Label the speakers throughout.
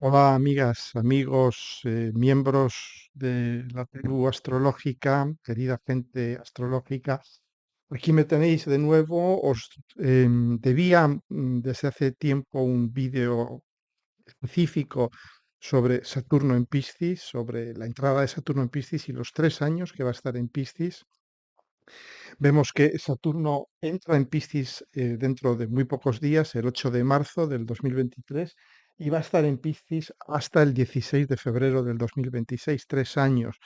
Speaker 1: Hola amigas, amigos, miembros de la tribu astrológica, querida gente astrológica. Aquí me tenéis de nuevo. Os debía desde hace tiempo un vídeo específico sobre Saturno en Piscis, sobre la entrada de Saturno en Piscis y los 3 años que va a estar en Piscis. Vemos que Saturno entra en Piscis dentro de muy pocos días, el 8 de marzo del 2023, y va a estar en Piscis hasta el 16 de febrero del 2026, 3 años.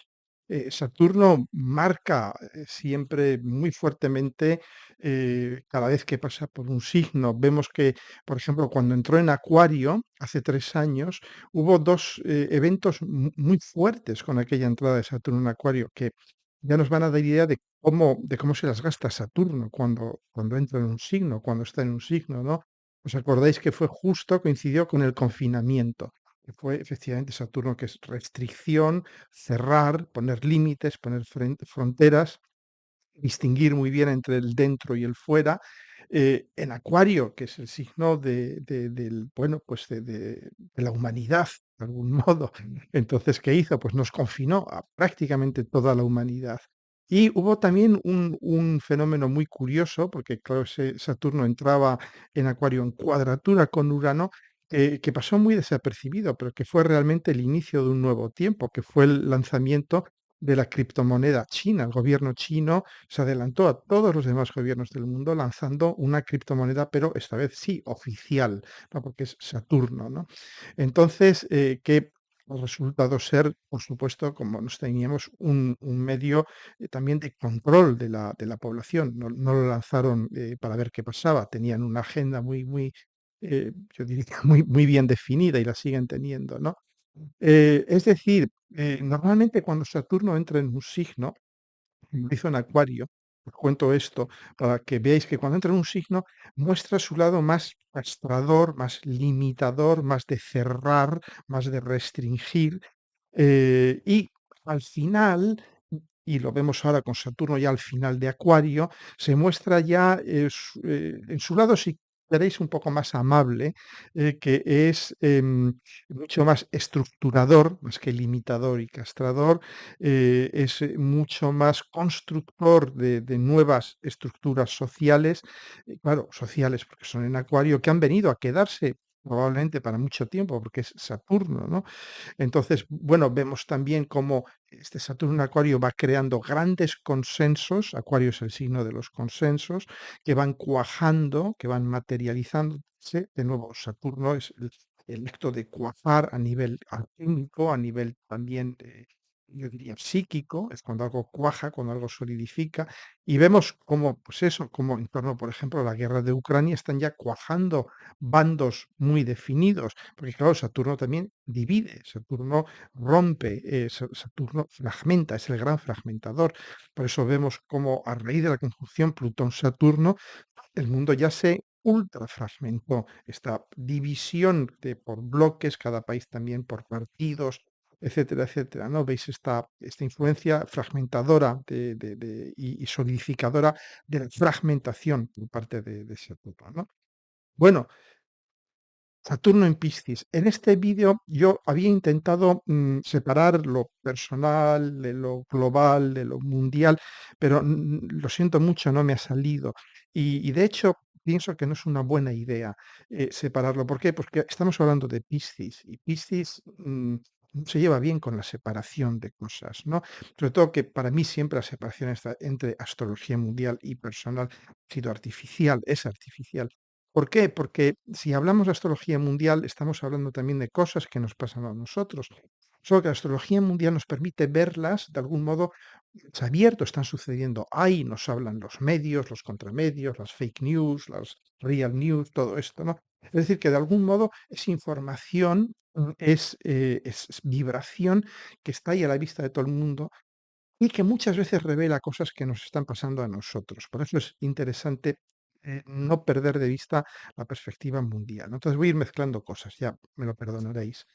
Speaker 1: Saturno marca siempre muy fuertemente cada vez que pasa por un signo. Vemos que, por ejemplo, cuando entró en Acuario hace 3 años, hubo dos eventos muy fuertes con aquella entrada de Saturno en Acuario que ya nos van a dar idea de cómo se las gasta Saturno cuando entra en un signo, cuando está en un signo, ¿no? ¿Os acordáis que fue justo, coincidió con el confinamiento? Que fue efectivamente Saturno, que es restricción, cerrar, poner límites, poner fronteras, distinguir muy bien entre el dentro y el fuera. En Acuario, que es el signo bueno, pues de la humanidad, de algún modo. Entonces, ¿qué hizo? Pues nos confinó a prácticamente toda la humanidad. Y hubo también un fenómeno muy curioso, porque claro, ese Saturno entraba en Acuario en cuadratura con Urano, que pasó muy desapercibido, pero que fue realmente el inicio de un nuevo tiempo, que fue el lanzamiento de la criptomoneda china. El gobierno chino se adelantó a todos los demás gobiernos del mundo lanzando una criptomoneda, pero esta vez sí oficial, ¿no? Porque es Saturno, ¿no? Entonces, que ha resultado ser, por supuesto, como nos teníamos un medio también de control de la población. No lo lanzaron para ver qué pasaba, tenían una agenda yo diría, muy bien definida y la siguen teniendo, ¿no? Es decir, normalmente cuando Saturno entra en un signo, como lo hizo en Acuario, os cuento esto para que veáis que cuando entra en un signo muestra su lado más castrador, más limitador, más de cerrar, más de restringir, y al final, y lo vemos ahora con Saturno ya al final de Acuario, se muestra ya en su lado, si queréis, un poco más amable, que es mucho más estructurador, más que limitador y castrador. Es mucho más constructor de nuevas estructuras sociales, claro, sociales porque son en Acuario, que han venido a quedarse probablemente para mucho tiempo, porque es Saturno, ¿no? Entonces, bueno, vemos también cómo este Saturno en Acuario va creando grandes consensos. Acuario es el signo de los consensos, que van cuajando, que van materializándose. De nuevo, Saturno es el acto de cuajar a nivel alquímico, a nivel también, yo diría, psíquico, es cuando algo cuaja, cuando algo solidifica. Y vemos cómo, pues eso, como en torno, por ejemplo, a la guerra de Ucrania, están ya cuajando bandos muy definidos, porque claro, Saturno también divide, Saturno rompe, Saturno fragmenta, es el gran fragmentador. Por eso vemos cómo a raíz de la conjunción Plutón-Saturno, el mundo ya se ultrafragmentó. Esta división por bloques, cada país también por partidos, etcétera, etcétera, ¿no? Veis esta influencia fragmentadora y solidificadora de la fragmentación por parte de Saturno, ¿no? Bueno, Saturno en Piscis. En este vídeo yo había intentado separar lo personal de lo global, de lo mundial, pero lo siento mucho, no me ha salido. Y de hecho pienso que no es una buena idea separarlo. ¿Por qué? Porque estamos hablando de Piscis y Piscis no se lleva bien con la separación de cosas, ¿no? Sobre todo que para mí siempre la separación entre astrología mundial y personal ha sido artificial, es artificial. ¿Por qué? Porque si hablamos de astrología mundial, estamos hablando también de cosas que nos pasan a nosotros. Solo que la astrología mundial nos permite verlas de algún modo, es abierto, están sucediendo ahí, nos hablan los medios, los contramedios, las fake news, las real news, todo esto, ¿no? Es decir, que de algún modo es información, es vibración que está ahí a la vista de todo el mundo y que muchas veces revela cosas que nos están pasando a nosotros. Por eso es interesante no perder de vista la perspectiva mundial, ¿no? Entonces voy a ir mezclando cosas, ya me lo perdonaréis,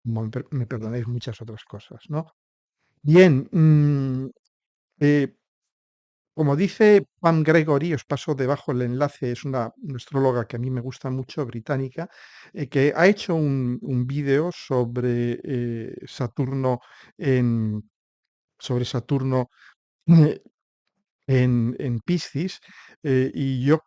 Speaker 1: como me perdonáis muchas otras cosas, ¿no? Bien, eh, Como dice Pam Gregory, os paso debajo el enlace, es una astróloga que a mí me gusta mucho, británica, que ha hecho un vídeo sobre Saturno en, sobre Saturno eh, en Piscis, y yo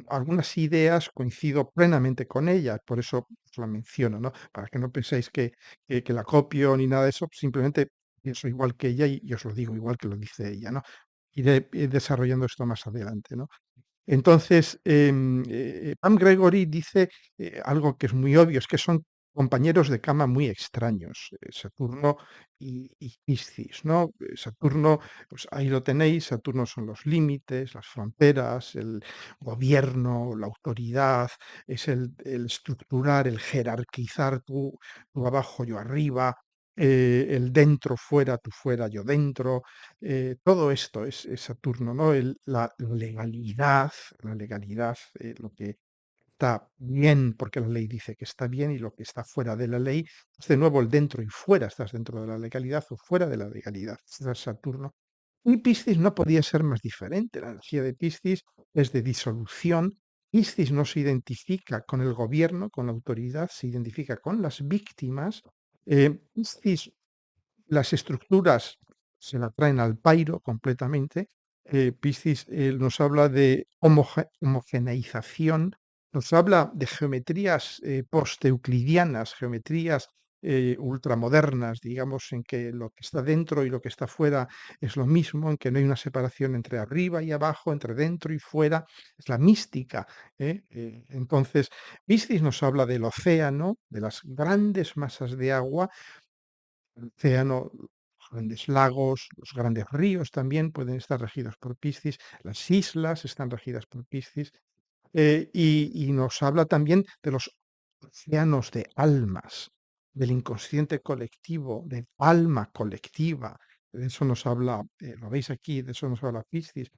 Speaker 1: algunas ideas coincido plenamente con ella, por eso os la menciono, ¿no? Para que no penséis que la copio ni nada de eso, simplemente pienso igual que ella y os lo digo igual que lo dice ella, ¿no? Iré desarrollando esto más adelante, ¿no? Entonces, Pam Gregory dice algo que es muy obvio, es que son compañeros de cama muy extraños, Saturno y Piscis, ¿no? Saturno, pues ahí lo tenéis, Saturno son los límites, las fronteras, el gobierno, la autoridad, es el estructurar, el jerarquizar, tú abajo, yo arriba, el dentro, fuera, tú fuera, yo dentro, todo esto es Saturno, ¿no? La legalidad, lo que está bien, porque la ley dice que está bien, y lo que está fuera de la ley, es de nuevo el dentro y fuera, estás dentro de la legalidad o fuera de la legalidad, este es Saturno. Y Piscis no podía ser más diferente, la energía de Piscis es de disolución. Piscis no se identifica con el gobierno, con la autoridad, se identifica con las víctimas. Piscis las estructuras se la traen al pairo completamente. Piscis nos habla de homogeneización, nos habla de geometrías post-euclidianas, geometrías ultramodernas, digamos, en que lo que está dentro y lo que está fuera es lo mismo, en que no hay una separación entre arriba y abajo, entre dentro y fuera, es la mística. Entonces, Piscis nos habla del océano, de las grandes masas de agua, el océano, los grandes lagos, los grandes ríos también pueden estar regidos por Piscis, las islas están regidas por Piscis, y nos habla también de los océanos de almas, del inconsciente colectivo, del alma colectiva. De eso nos habla, lo veis aquí, de eso nos habla Piscis.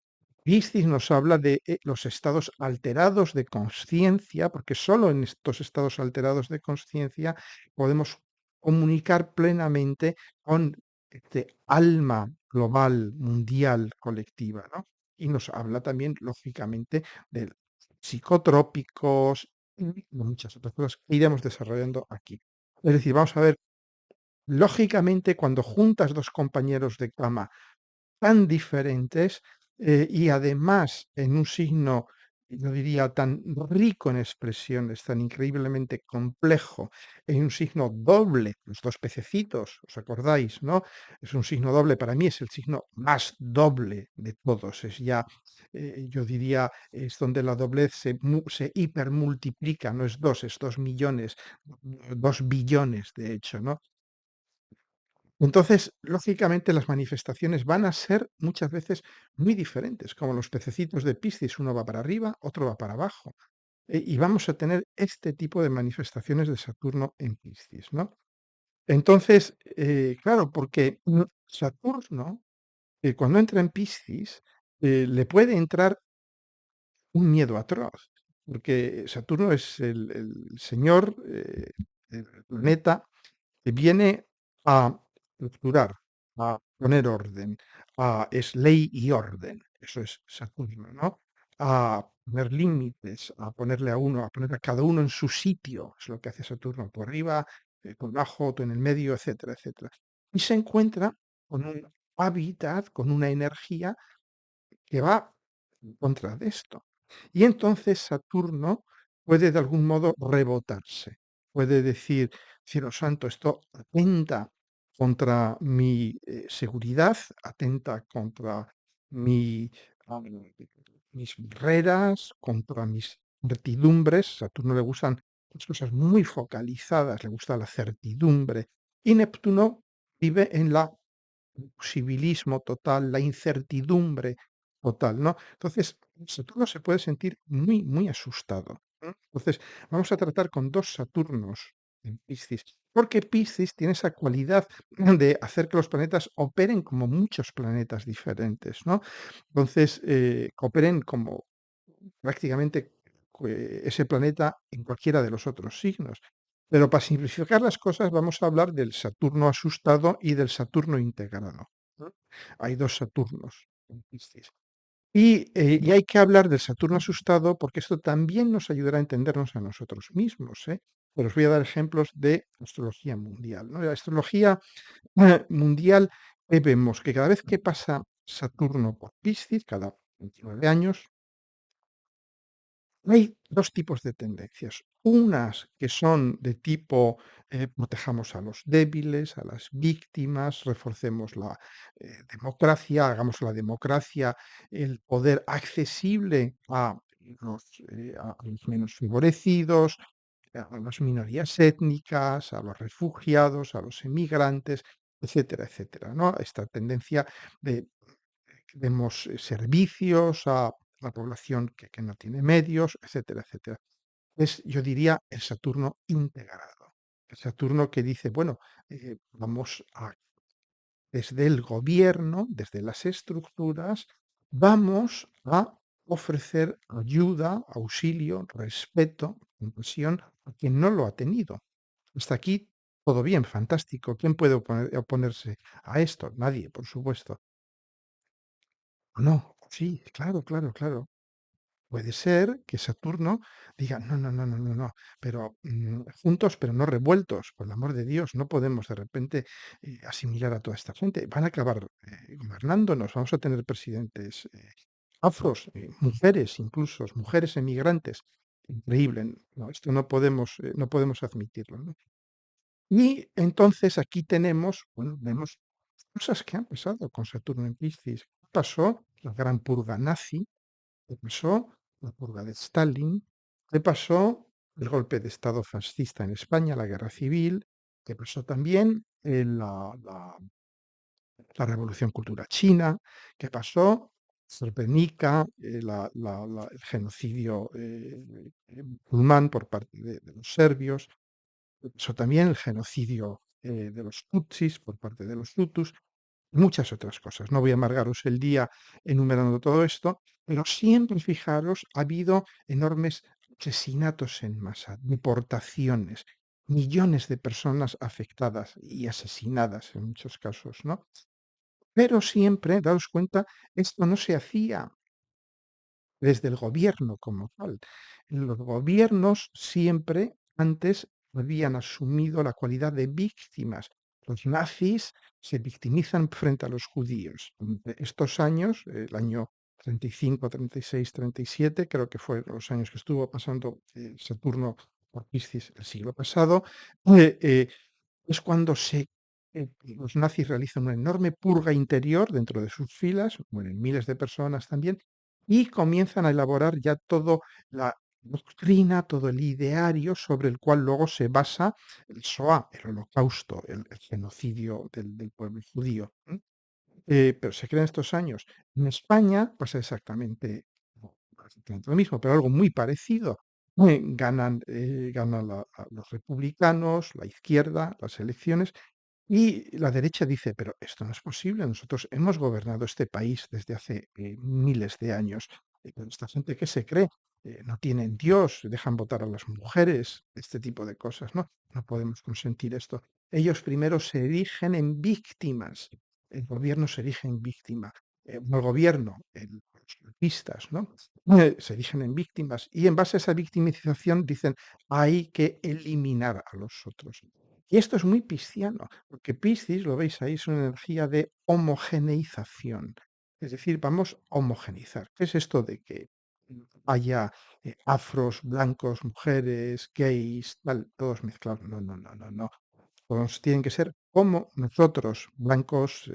Speaker 1: Piscis nos habla de los estados alterados de conciencia, porque solo en estos estados alterados de conciencia podemos comunicar plenamente con este alma global, mundial, colectiva, ¿no? Y nos habla también, lógicamente, de psicotrópicos y de muchas otras cosas que iremos desarrollando aquí. Es decir, vamos a ver, lógicamente, cuando juntas dos compañeros de cama tan diferentes, y además en un signo, yo diría, tan rico en expresiones, tan increíblemente complejo, en un signo doble, los dos pececitos, ¿os acordáis, no? Es un signo doble, para mí es el signo más doble de todos, es ya, yo diría, es donde la doblez se hipermultiplica, no es 2, es 2 millones, 2 billones, de hecho, ¿no? Entonces, lógicamente, las manifestaciones van a ser muchas veces muy diferentes, como los pececitos de Piscis, uno va para arriba, otro va para abajo. Y vamos a tener este tipo de manifestaciones de Saturno en Piscis, ¿no? Entonces, claro, porque Saturno, cuando entra en Piscis, le puede entrar un miedo atroz, porque Saturno es el señor, el planeta que viene a estructurar, a poner orden, es ley y orden, eso es Saturno, ¿no? A poner límites, a ponerle a uno, a poner a cada uno en su sitio, es lo que hace Saturno, por arriba, por abajo, tú en el medio, etcétera, etcétera. Y se encuentra con un hábitat, con una energía que va en contra de esto. Y entonces Saturno puede de algún modo rebotarse, puede decir, cielo santo, esto atenta contra mi seguridad, atenta contra mi, ah, mis barreras, contra mis certidumbres. Saturno le gustan las cosas muy focalizadas, le gusta la certidumbre. Y Neptuno vive en la posibilismo total, la incertidumbre total, ¿no? Entonces, Saturno se puede sentir muy, muy asustado, ¿no? Entonces, vamos a tratar con dos Saturnos en Piscis, porque Piscis tiene esa cualidad de hacer que los planetas operen como muchos planetas diferentes, ¿no? Entonces, cooperen como prácticamente ese planeta en cualquiera de los otros signos. Pero para simplificar las cosas, vamos a hablar del Saturno asustado y del Saturno integrado, ¿no? Hay dos Saturnos en Piscis. Y hay que hablar del Saturno asustado porque esto también nos ayudará a entendernos a nosotros mismos, ¿eh? Pero os voy a dar ejemplos de astrología mundial, ¿no? La astrología mundial, vemos que cada vez que pasa Saturno por Piscis, cada 29 años, hay dos tipos de tendencias. Unas que son de tipo, protejamos a los débiles, a las víctimas, reforcemos la democracia, hagamos la democracia, el poder accesible los, a los menos favorecidos, a las minorías étnicas, a los refugiados, a los emigrantes, etcétera, etcétera, ¿no? Esta tendencia de que demos servicios a la población que no tiene medios, etcétera, etcétera. Es, yo diría, el Saturno integrado. El Saturno que dice, bueno, vamos a, desde el gobierno, desde las estructuras, vamos a ofrecer ayuda, auxilio, respeto, compasión a quien no lo ha tenido. Hasta aquí todo bien, fantástico. ¿Quién puede oponerse a esto? Nadie, por supuesto. No, sí, claro, claro, claro. Puede ser que Saturno diga: "No, no, no, no, no, no, pero, juntos, pero no revueltos, por el amor de Dios, no podemos de repente, asimilar a toda esta gente. Van a acabar, gobernándonos, vamos a tener presidentes, afros, mujeres incluso, mujeres emigrantes". Increíble, no, esto no podemos admitirlo, ¿no? Y entonces aquí tenemos, bueno, vemos cosas que han pasado con Saturno en Piscis. Pasó la gran purga nazi, le pasó la purga de Stalin, le pasó el golpe de Estado fascista en España, la guerra civil, le pasó también la Revolución Cultural China, que pasó Srebrenica, el genocidio musulmán por parte de los serbios, le pasó también el genocidio de los Tutsis por parte de los Hutus, muchas otras cosas. No voy a amargaros el día enumerando todo esto, pero siempre, fijaros, ha habido enormes asesinatos en masa, deportaciones, millones de personas afectadas y asesinadas en muchos casos, ¿no? Pero siempre, daos cuenta, esto no se hacía desde el gobierno como tal. Los gobiernos siempre antes habían asumido la cualidad de víctimas. Los nazis se victimizan frente a los judíos. Durante estos años, el año 35, 36, 37, creo que fueron los años que estuvo pasando Saturno por Piscis el siglo pasado, eh, eh, es cuando los nazis realizan una enorme purga interior dentro de sus filas, mueren miles de personas también, y comienzan a elaborar ya todo la doctrina, todo el ideario sobre el cual luego se basa el Shoah, el holocausto, el genocidio del pueblo judío. Pero se crea en estos años. En España pasa exactamente lo mismo, pero algo muy parecido. Ganan los republicanos, la izquierda, las elecciones, y la derecha dice, pero esto no es posible, nosotros hemos gobernado este país desde hace miles de años. Pero esta gente que se cree, no tienen Dios, dejan votar a las mujeres, este tipo de cosas, ¿no? No podemos consentir esto. Ellos primero se erigen en víctimas, el gobierno se erige en víctima, no el gobierno, los golpistas, ¿no? Se erigen en víctimas y en base a esa victimización dicen, hay que eliminar a los otros. Y esto es muy pisciano, porque Piscis, lo veis ahí, es una energía de homogeneización. Es decir, vamos a homogeneizar. ¿Qué es esto de que haya afros, blancos, mujeres, gays, tal, todos mezclados? No, no, no, no, no. Todos tienen que ser como nosotros, blancos,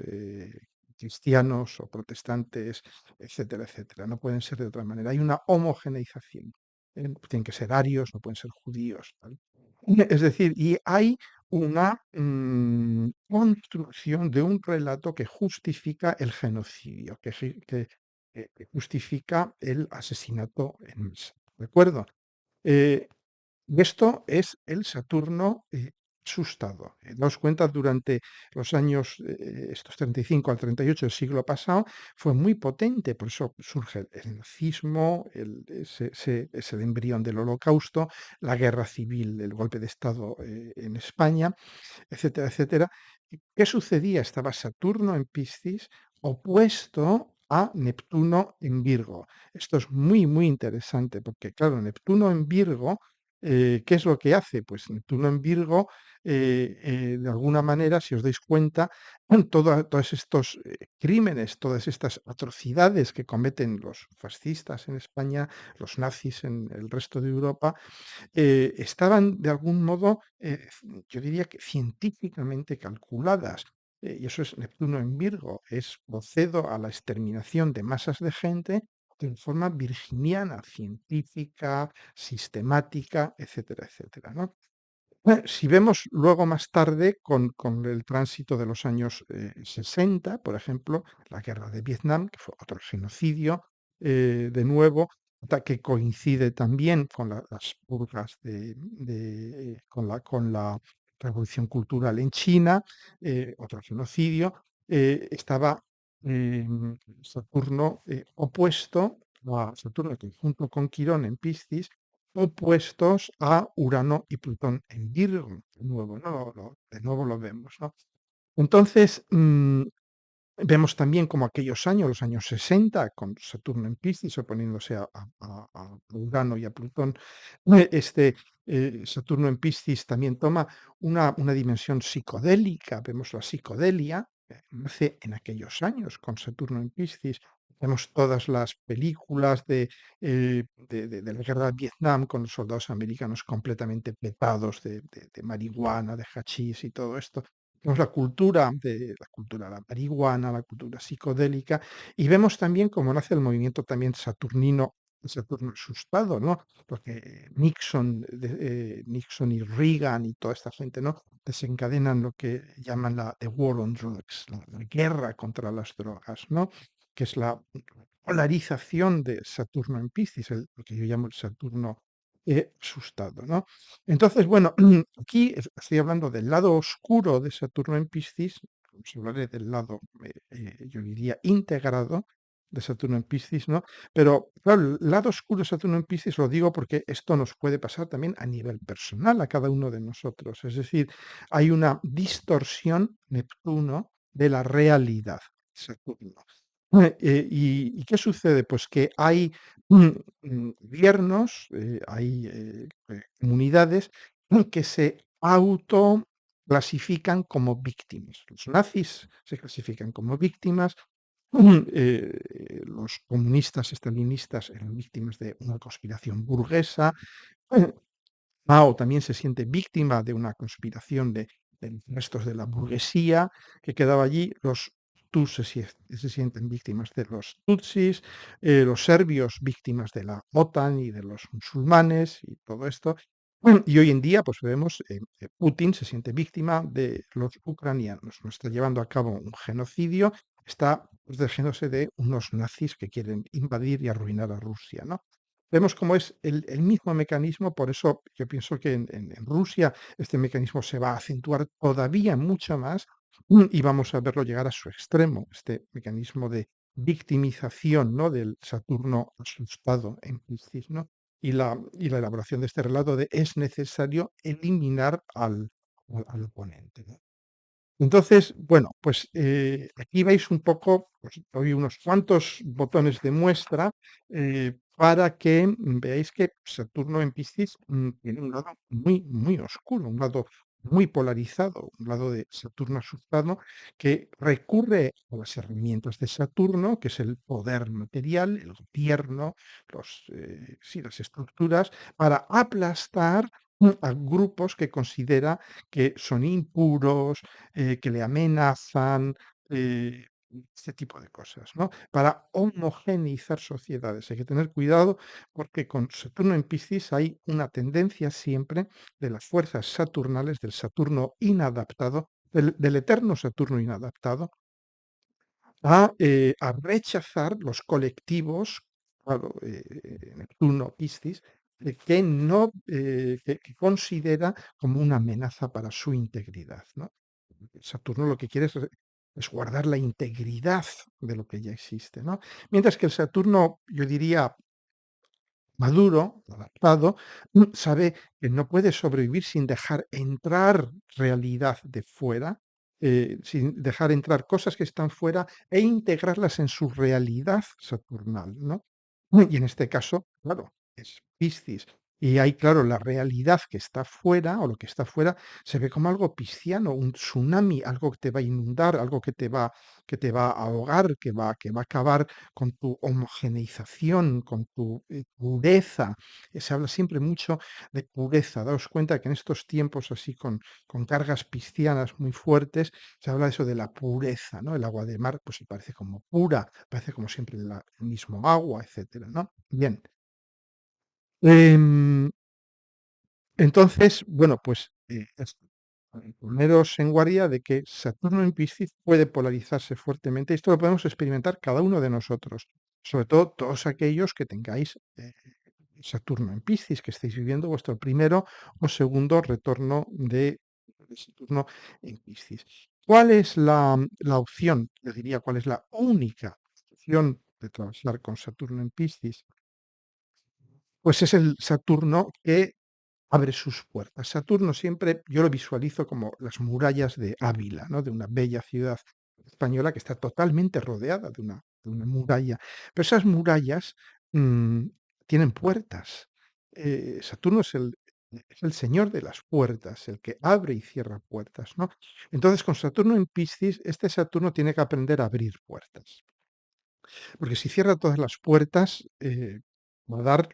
Speaker 1: cristianos o protestantes, etcétera, etcétera. No pueden ser de otra manera. Hay una homogeneización. Tienen que ser arios, no pueden ser judíos. Tal. Es decir, y hay una construcción de un relato que justifica el genocidio, que justifica el asesinato en masa. ¿De acuerdo? Eh, y esto es el Saturno asustado. Daos cuenta, durante los años, estos 35 al 38 del siglo pasado, fue muy potente, por eso surge el nazismo, es el embrión del holocausto, la guerra civil, el golpe de Estado en España, etcétera, etcétera. ¿Qué sucedía? Estaba Saturno en Piscis opuesto a Neptuno en Virgo. Esto es muy, muy interesante porque, claro, Neptuno en Virgo, ¿qué es lo que hace? Pues Neptuno en Virgo, de alguna manera, si os dais cuenta, todos estos crímenes, todas estas atrocidades que cometen los fascistas en España, los nazis en el resto de Europa, estaban de algún modo, yo diría que científicamente calculadas. Y eso es Neptuno en Virgo, es procedo a la exterminación de masas de gente de forma virginiana, científica, sistemática, etcétera, etcétera, ¿no? Si vemos luego más tarde con el tránsito de los años 60, por ejemplo, la guerra de Vietnam, que fue otro genocidio, de nuevo, que coincide también con las purgas con la revolución cultural en China, otro genocidio, estaba Saturno opuesto a Saturno, que junto con Quirón en Piscis, opuestos a Urano y Plutón en Virgo. De nuevo, ¿no? De nuevo lo vemos, ¿no? Entonces, vemos también como aquellos años, los años 60, con Saturno en Piscis oponiéndose a Urano y a Plutón, Saturno en Piscis también toma una dimensión psicodélica, vemos la psicodelia, nace en aquellos años con Saturno en Piscis. Vemos todas las películas de la guerra de Vietnam con los soldados americanos completamente petados de marihuana, de hachís y todo esto. Vemos la cultura de la marihuana, la cultura psicodélica, y vemos también cómo nace el movimiento también saturnino, el Saturno asustado, ¿no? Porque Nixon y Reagan y toda esta gente, ¿no? Desencadenan lo que llaman the War on Drugs, la guerra contra las drogas, ¿no? Que es la polarización de Saturno en Piscis, lo que yo llamo el Saturno asustado, ¿no? Entonces, bueno, aquí estoy hablando del lado oscuro de Saturno en Piscis, os hablaré del lado, yo diría, integrado de Saturno en Piscis, ¿no? Pero, claro, el lado oscuro de Saturno en Piscis lo digo porque esto nos puede pasar también a nivel personal a cada uno de nosotros. Es decir, hay una distorsión Neptuno de la realidad, Saturno. ¿Y qué sucede? Pues que hay gobiernos, hay comunidades que se autoclasifican como víctimas. Los nazis se clasifican como víctimas, los comunistas estalinistas eran víctimas de una conspiración burguesa, Mao también se siente víctima de una conspiración de restos de la burguesía que quedaba allí. Los Hutus se sienten víctimas de los Tutsis, los serbios víctimas de la OTAN y de los musulmanes y todo esto. Y hoy en día, pues vemos, Putin se siente víctima de los ucranianos. No está llevando a cabo un genocidio, está protegiéndose de unos nazis que quieren invadir y arruinar a Rusia, ¿no? Vemos cómo es el mismo mecanismo, por eso yo pienso que en Rusia este mecanismo se va a acentuar todavía mucho más y vamos a verlo llegar a su extremo, este mecanismo de victimización, ¿no? Del Saturno asustado en Piscis, ¿no? Y la elaboración de este relato de es necesario eliminar al oponente, ¿no? Entonces, bueno, pues aquí veis un poco, pues doy unos cuantos botones de muestra para que veáis que Saturno en Piscis tiene un lado muy, muy oscuro, un lado muy polarizado, un lado de Saturno asustado que recurre a las herramientas de Saturno, que es el poder material, el gobierno, sí, las estructuras, para aplastar a grupos que considera que son impuros, que le amenazan, este tipo de cosas, ¿no? Para homogeneizar sociedades. Hay que tener cuidado porque con Saturno en Piscis hay una tendencia siempre de las fuerzas saturnales, del Saturno inadaptado, del eterno Saturno inadaptado, a rechazar los colectivos, claro, Neptuno, Piscis, que no, que considera como una amenaza para su integridad, ¿no? Saturno lo que quiere es guardar la integridad de lo que ya existe, ¿no? Mientras que el Saturno, yo diría, maduro, adaptado, sabe que no puede sobrevivir sin dejar entrar realidad de fuera sin dejar entrar cosas que están fuera e integrarlas en su realidad saturnal, ¿no? Y en este caso, claro, es Piscis. Y ahí, claro, la realidad que está fuera, o lo que está fuera, se ve como algo pisciano, un tsunami, algo que te va a inundar, algo que te va a ahogar, que va a acabar con tu homogeneización, con tu pureza. Se habla siempre mucho de pureza. Daos cuenta que en estos tiempos así con cargas piscianas muy fuertes, se habla de eso de la pureza, ¿no? El agua de mar, pues parece como pura, parece como siempre el mismo agua, etcétera, ¿no? Bien. Em, entonces, bueno, pues poneros en guardia de que Saturno en Piscis puede polarizarse fuertemente. Esto lo podemos experimentar cada uno de nosotros, sobre todo todos aquellos que tengáis Saturno en Piscis, que estéis viviendo vuestro primero o segundo retorno de Saturno en Piscis. ¿Cuál es la opción? Yo diría, ¿cuál es la única opción de trabajar con Saturno en Piscis? Pues es el Saturno que abre sus puertas. Saturno siempre yo lo visualizo como las murallas de Ávila, ¿no? De una bella ciudad española que está totalmente rodeada de una muralla. Pero esas murallas mm, tienen puertas. Saturno es el señor de las puertas, el que abre y cierra puertas, ¿no? Entonces, con Saturno en Piscis, este Saturno tiene que aprender a abrir puertas. Porque si cierra todas las puertas, va a dar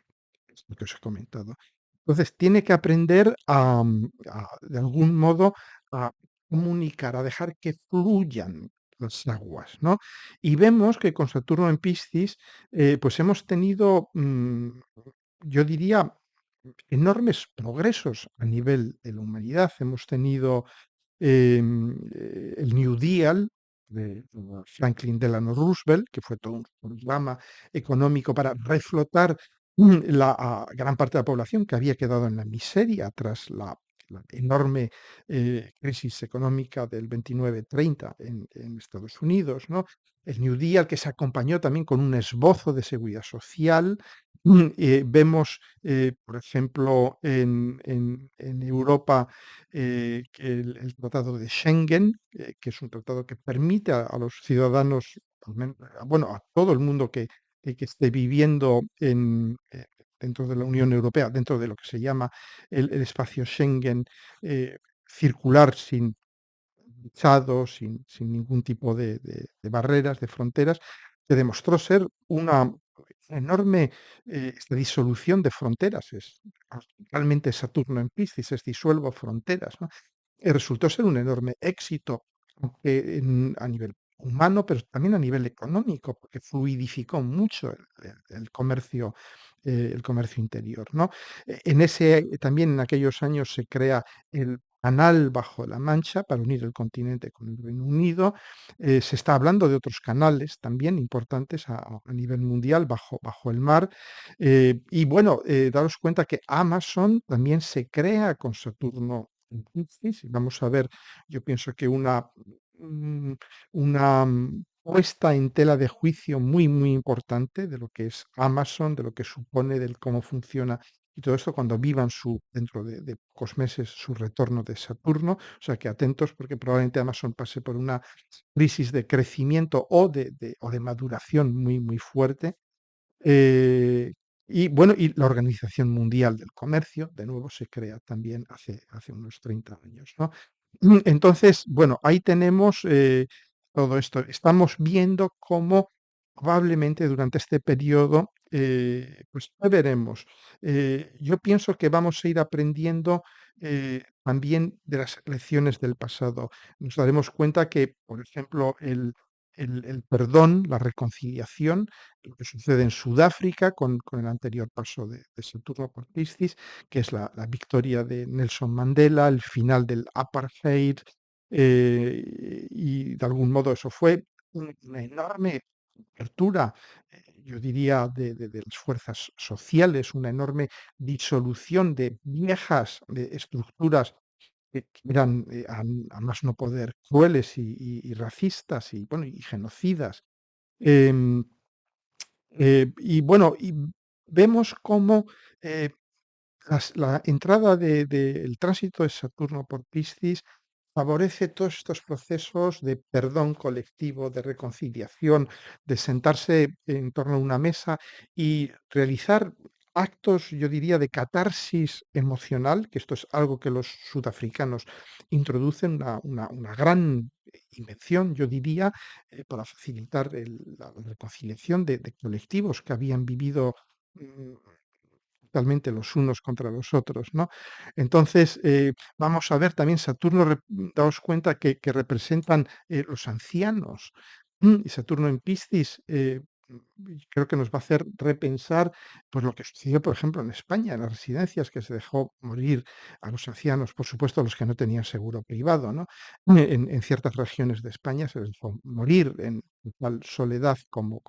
Speaker 1: lo que os he comentado. Entonces, tiene que aprender de algún modo, a comunicar, a dejar que fluyan las aguas, ¿no? Y vemos que con Saturno en Piscis, pues hemos tenido, yo diría, enormes progresos a nivel de la humanidad. Hemos tenido el New Deal de Franklin Delano Roosevelt, que fue todo un programa económico para reflotar la gran parte de la población que había quedado en la miseria tras la enorme crisis económica del 29-30 en Estados Unidos, ¿no? El New Deal que se acompañó también con un esbozo de seguridad social. Vemos, por ejemplo, en Europa, que el tratado de Schengen, que es un tratado que permite a los ciudadanos, bueno, a todo el mundo que esté viviendo dentro de la Unión Europea, dentro de lo que se llama el espacio Schengen, circular sin sin ningún tipo de barreras, de fronteras, se demostró ser una enorme esta disolución de fronteras. Es realmente Saturno en Piscis, es disuelvo fronteras, ¿no? Resultó ser un enorme éxito, aunque a nivel humano, pero también a nivel económico, porque fluidificó mucho el comercio interior, ¿no? También en aquellos años se crea el canal bajo la Mancha para unir el continente con el Reino Unido. Se está hablando de otros canales también importantes a nivel mundial bajo el mar. Y bueno, daros cuenta que Amazon también se crea con Saturno en Piscis. Y vamos a ver, yo pienso que mm, una puesta en tela de juicio muy, muy importante de lo que es Amazon, de lo que supone, de cómo funciona y todo esto cuando vivan dentro de pocos meses su retorno de Saturno. O sea que atentos porque probablemente Amazon pase por una crisis de crecimiento o de maduración muy, muy fuerte. Eh, y bueno, y la Organización Mundial del Comercio, de nuevo, se crea también hace unos 30 años, ¿no? Entonces, bueno, ahí tenemos todo esto. Estamos viendo cómo probablemente durante este periodo, pues ya veremos. Yo pienso que vamos a ir aprendiendo también de las lecciones del pasado. Nos daremos cuenta que, por ejemplo, el perdón, la reconciliación, lo que sucede en Sudáfrica con el anterior paso de Saturno por Piscis, que es la victoria de Nelson Mandela, el final del apartheid, y de algún modo eso fue una enorme apertura, yo diría, de las fuerzas sociales, una enorme disolución de viejas de estructuras que eran a más no poder crueles y racistas y, bueno, y genocidas. Em, y bueno, y vemos cómo la entrada del tránsito de Saturno por Piscis favorece todos estos procesos de perdón colectivo, de reconciliación, de sentarse en torno a una mesa y realizar actos, yo diría, de catarsis emocional, que esto es algo que los sudafricanos introducen, una gran invención, yo diría, para facilitar la reconciliación de colectivos que habían vivido mm, totalmente los unos contra los otros, ¿no? Entonces, vamos a ver también Saturno, daos cuenta que representan los ancianos, y Saturno en Piscis, y creo que nos va a hacer repensar pues, lo que sucedió, por ejemplo, en España, en las residencias, que se dejó morir a los ancianos, por supuesto, a los que no tenían seguro privado, ¿no? En ciertas regiones de España se les dejó morir en total soledad como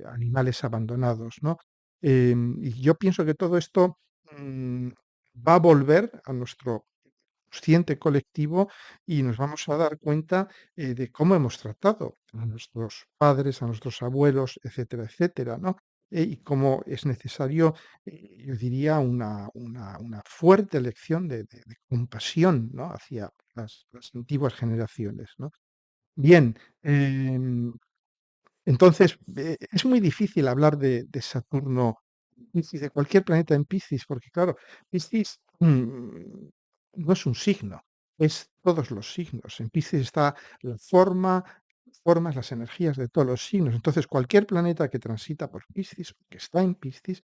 Speaker 1: animales abandonados, ¿no? Y yo pienso que todo esto mm, va a volver a nuestro consciente colectivo y nos vamos a dar cuenta de cómo hemos tratado a nuestros padres, a nuestros abuelos, etcétera, etcétera, ¿no? Y cómo es necesario, yo diría, una fuerte lección de compasión, ¿no? Hacia las antiguas generaciones, ¿no? Bien, entonces, es muy difícil hablar de Saturno en Piscis, de cualquier planeta en Piscis, porque claro, Piscis no es un signo, es todos los signos. En Piscis está la formas, las energías de todos los signos. Entonces, cualquier planeta que transita por Piscis, que está en Piscis,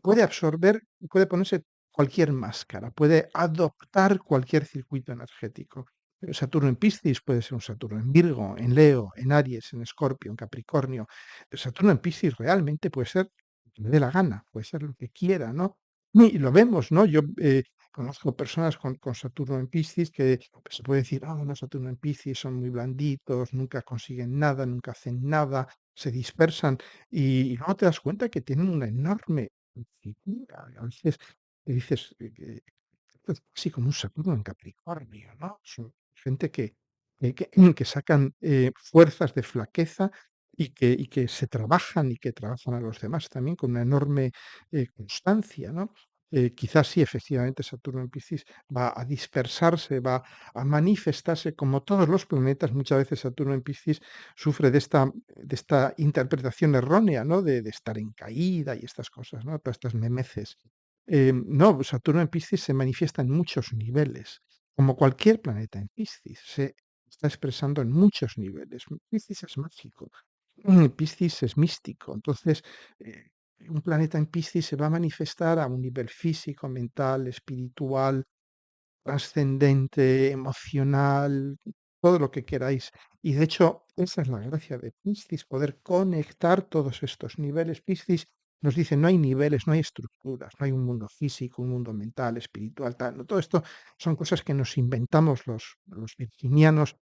Speaker 1: puede absorber, puede ponerse cualquier máscara, puede adoptar cualquier circuito energético. Saturno en Piscis puede ser un Saturno en Virgo, en Leo, en Aries, en Escorpio, en Capricornio. El Saturno en Piscis realmente puede ser lo que le dé la gana, puede ser lo que quiera, ¿no? Y lo vemos, ¿no? Yo conozco personas con Saturno en Piscis que pues, se puede decir, ah, no, Saturno en Piscis son muy blanditos, nunca consiguen nada, nunca hacen nada, se dispersan y luego te das cuenta que tienen una enorme figura. A veces te dices esto es casi como un Saturno en Capricornio, ¿no? Son gente que sacan fuerzas de flaqueza y que se trabajan y que trabajan a los demás también con una enorme constancia, ¿no? Quizás sí, efectivamente, Saturno en Piscis va a dispersarse, va a manifestarse como todos los planetas. Muchas veces Saturno en Piscis sufre de esta interpretación errónea, ¿no? De estar en caída y estas cosas, ¿no? Todas estas memeces. No, Saturno en Piscis se manifiesta en muchos niveles, como cualquier planeta en Piscis, se está expresando en muchos niveles. Piscis es mágico, Piscis es místico. Entonces, un planeta en Piscis se va a manifestar a un nivel físico, mental, espiritual, trascendente, emocional, todo lo que queráis. Y de hecho, esa es la gracia de Piscis, poder conectar todos estos niveles. Piscis nos dice, no hay niveles, no hay estructuras, no hay un mundo físico, un mundo mental, espiritual, tal. No, todo esto son cosas que nos inventamos los virginianos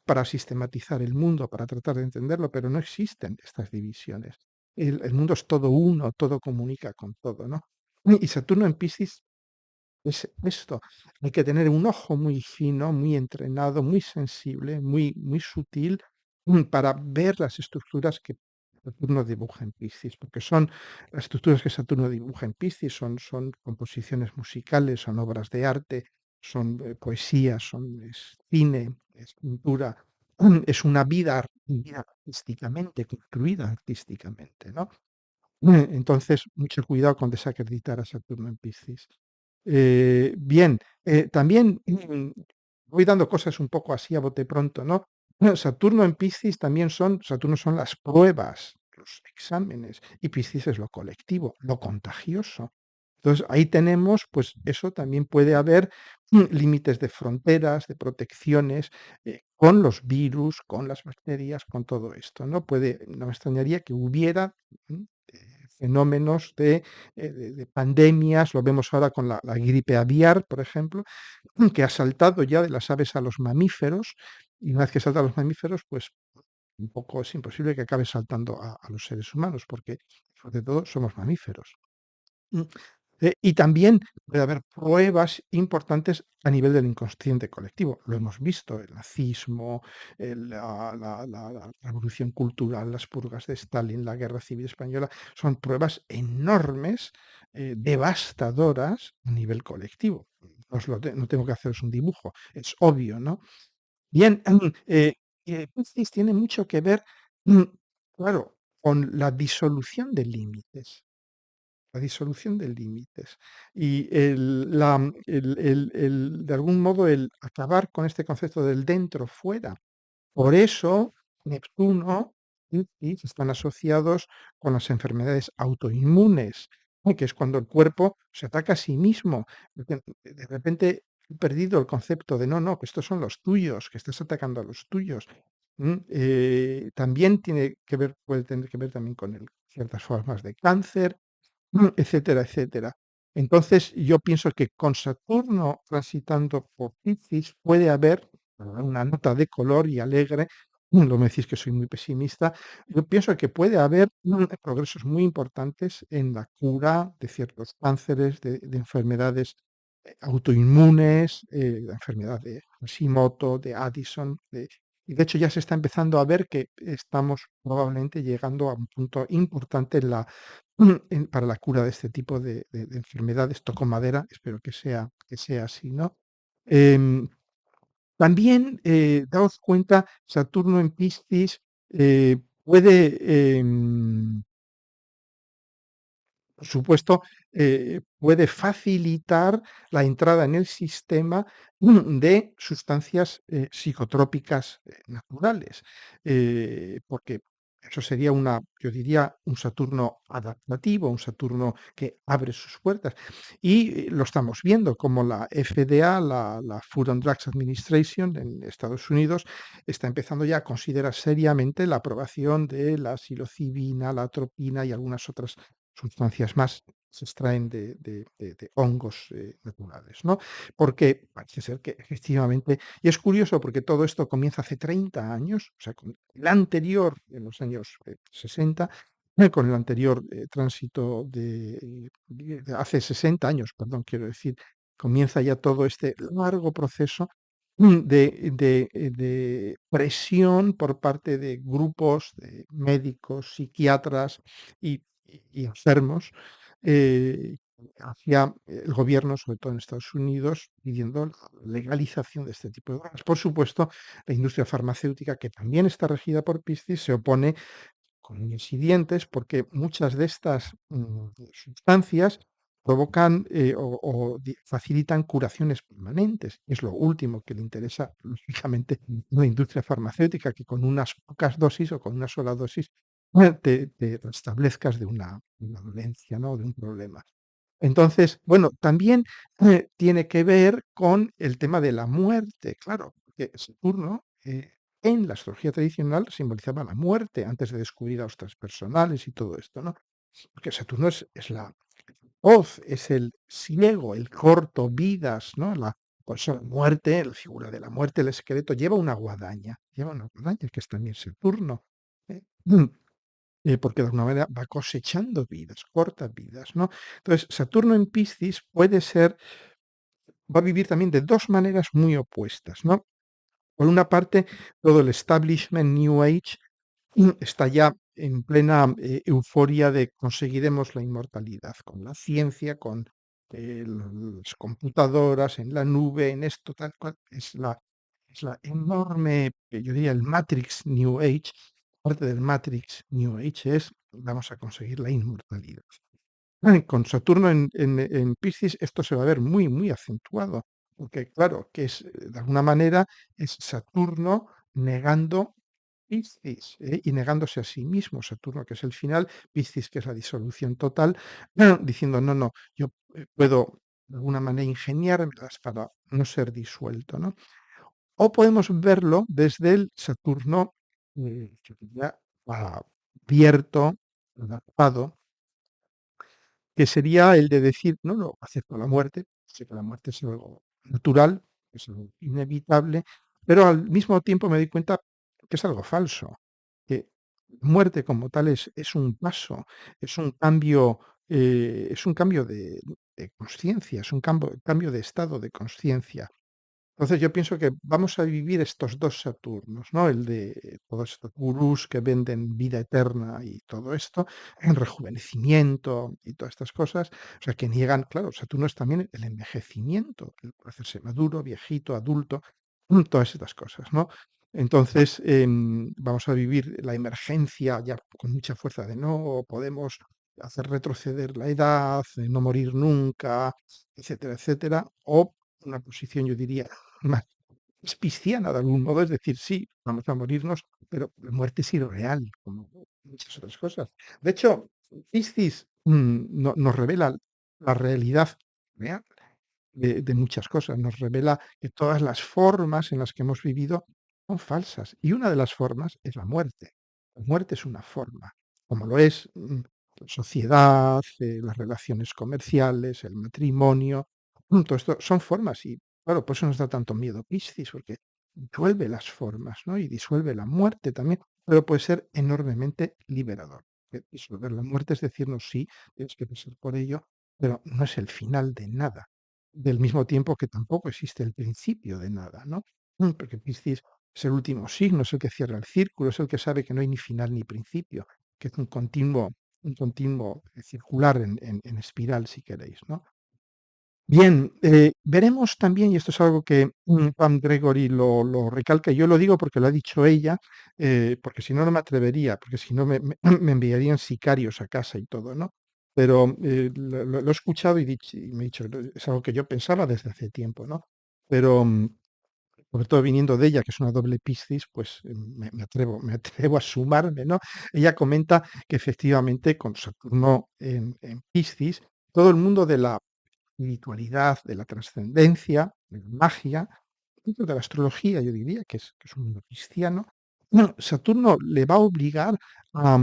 Speaker 1: para sistematizar el mundo, para tratar de entenderlo, pero no existen estas divisiones. El mundo es todo uno, todo comunica con todo, ¿no? Y Saturno en Piscis es esto, hay que tener un ojo muy fino, muy entrenado, muy sensible, muy sutil, para ver las estructuras que Saturno dibuja en Piscis, porque son las estructuras que Saturno dibuja en Piscis son composiciones musicales, son obras de arte, son poesía, es cine, es pintura, es una vida artísticamente, construida artísticamente, ¿no? Entonces, mucho cuidado con desacreditar a Saturno en Piscis. Bien, también voy dando cosas un poco así a bote pronto, ¿no? Saturno en Piscis también Saturno son las pruebas, los exámenes, y Piscis es lo colectivo, lo contagioso. Entonces, ahí tenemos, pues eso también puede haber límites de fronteras, de protecciones, con los virus, con las bacterias, con todo esto, ¿no? No me extrañaría que hubiera mm, fenómenos de pandemias, lo vemos ahora con la gripe aviar, por ejemplo, que ha saltado ya de las aves a los mamíferos, y una vez que salta a los mamíferos, pues un poco es imposible que acabe saltando a los seres humanos, porque sobre todo somos mamíferos. Mm, y también puede haber pruebas importantes a nivel del inconsciente colectivo. Lo hemos visto, el nazismo, la revolución cultural, las purgas de Stalin, la guerra civil española, son pruebas enormes devastadoras a nivel colectivo. No tengo que haceros un dibujo, es obvio, ¿no? Bien, Piscis tiene mucho que ver, mm, claro, con la disolución de límites. La disolución de límites. Y de algún modo, el acabar con este concepto del dentro-fuera. Por eso, Neptuno y Piscis están asociados con las enfermedades autoinmunes, ¿no? Que es cuando el cuerpo se ataca a sí mismo. De repente he perdido el concepto de no, no, que estos son los tuyos, que estás atacando a los tuyos. También tiene que ver, puede tener que ver también con ciertas formas de cáncer, etcétera, etcétera. Entonces, yo pienso que con Saturno transitando por Piscis puede haber una nota de color y alegre. No me decís que soy muy pesimista. Yo pienso que puede haber progresos muy importantes en la cura de ciertos cánceres, de enfermedades autoinmunes, la enfermedad de Hashimoto, de Addison. Y de hecho ya se está empezando a ver que estamos probablemente llegando a un punto importante para la cura de este tipo de enfermedades. Toco madera, espero que sea así, ¿no? Em, También, daos cuenta, Saturno en Piscis puede, por supuesto, puede facilitar la entrada en el sistema de sustancias psicotrópicas naturales, porque eso sería yo diría, un Saturno adaptativo, un Saturno que abre sus puertas. Y lo estamos viendo, como la FDA, la Food and Drugs Administration en Estados Unidos, está empezando ya a considerar seriamente la aprobación de la psilocibina, la atropina y algunas otras sustancias más se extraen de hongos naturales, ¿no? Porque parece ser que efectivamente, y es curioso porque todo esto comienza hace 30 años, o sea, con el anterior, en los años 60, con el anterior tránsito hace 60 años, perdón, quiero decir, comienza ya todo este largo proceso de presión por parte de grupos de médicos, psiquiatras y, y enfermos hacia el gobierno, sobre todo en Estados Unidos, pidiendo la legalización de este tipo de drogas. Por supuesto, la industria farmacéutica, que también está regida por Piscis, se opone con uñas y dientes, porque muchas de estas sustancias provocan facilitan curaciones permanentes. Es lo último que le interesa, lógicamente, a la industria farmacéutica, que con unas pocas dosis o con una sola dosis te restablezcas de una dolencia, ¿no? De un problema. Entonces, bueno, también tiene que ver con el tema de la muerte, claro, porque Saturno en la astrología tradicional simbolizaba la muerte antes de descubrir a los transpersonales y todo esto, ¿no? Porque Saturno es la hoz, es el ciego, el corto vidas, ¿no? Por eso la muerte, la figura de la muerte, el esqueleto, lleva una guadaña que es también Saturno. ¿eh? Porque de alguna manera va cosechando vidas, corta vidas, ¿no? Entonces, Saturno en Piscis va a vivir también de dos maneras muy opuestas, ¿no? Por una parte, todo el establishment New Age está ya en plena euforia de conseguiremos la inmortalidad con la ciencia, con las computadoras, en la nube, en esto, tal cual. Es la enorme, yo diría, el Matrix New Age. Parte del Matrix New Age es vamos a conseguir la inmortalidad. Con Saturno en Piscis esto se va a ver muy, muy acentuado, porque claro, que es de alguna manera es Saturno negando Piscis, y negándose a sí mismo, Saturno, que es el final, Piscis, que es la disolución total, diciendo, no, no, yo puedo de alguna manera ingeniármelas para no ser disuelto, ¿no? O podemos verlo desde el Saturno, yo diría, abierto, adaptado, que sería el de decir, no, no, acepto la muerte, sé que la muerte es algo natural, es algo inevitable, pero al mismo tiempo me doy cuenta que es algo falso, que muerte como tal es un paso, es un cambio de conciencia, es un cambio de estado de conciencia. Entonces yo pienso que vamos a vivir estos 2 Saturnos, ¿no? El de todos estos gurús que venden vida eterna y todo esto, en rejuvenecimiento y todas estas cosas, o sea, que niegan, claro, Saturno es también el envejecimiento, el hacerse maduro, viejito, adulto, todas estas cosas, ¿no? Entonces, vamos a vivir la emergencia ya con mucha fuerza de no podemos hacer retroceder la edad, de no morir nunca, etcétera, etcétera, o una posición, yo diría, más pisciana de algún modo, es decir, sí, vamos a morirnos, pero la muerte es irreal, como muchas otras cosas. De hecho, Piscis nos revela la realidad real de muchas cosas, nos revela que todas las formas en las que hemos vivido son falsas, y una de las formas es la muerte. La muerte es una forma, como lo es la sociedad, las relaciones comerciales, el matrimonio, todo esto son formas y claro, por eso nos da tanto miedo Piscis, porque disuelve las formas, ¿no? Y disuelve la muerte también, pero puede ser enormemente liberador. Disolver la muerte es decirnos sí, tienes que pasar por ello, pero no es el final de nada. Del mismo tiempo que tampoco existe el principio de nada, ¿no? Porque Piscis es el último signo, es el que cierra el círculo, es el que sabe que no hay ni final ni principio, que es un continuo circular en espiral, si queréis, ¿no? Bien, veremos también, y esto es algo que Pam Gregory lo recalca, y yo lo digo porque lo ha dicho ella, porque si no, no me atrevería, porque si no me enviarían sicarios a casa y todo, ¿no? Pero lo he escuchado y me he dicho, es algo que yo pensaba desde hace tiempo, ¿no? Pero sobre todo viniendo de ella, que es una doble Piscis, pues me atrevo a sumarme, ¿no? Ella comenta que efectivamente con Saturno en Piscis, todo el mundo de la espiritualidad, de la trascendencia, de la magia, dentro de la astrología, yo diría que es un mundo cristiano. Bueno, Saturno le va a obligar a,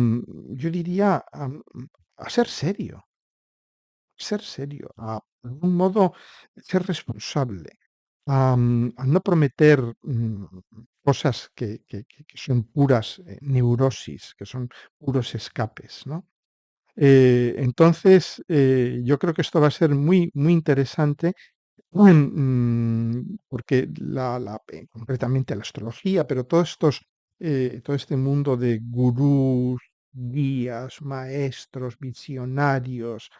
Speaker 1: yo diría, a ser serio, de algún modo, ser responsable, a no prometer cosas que son puras neurosis, que son puros escapes, ¿no? Entonces, yo creo que esto va a ser muy, muy interesante porque concretamente la astrología, pero todo este mundo de gurús, guías, maestros, visionarios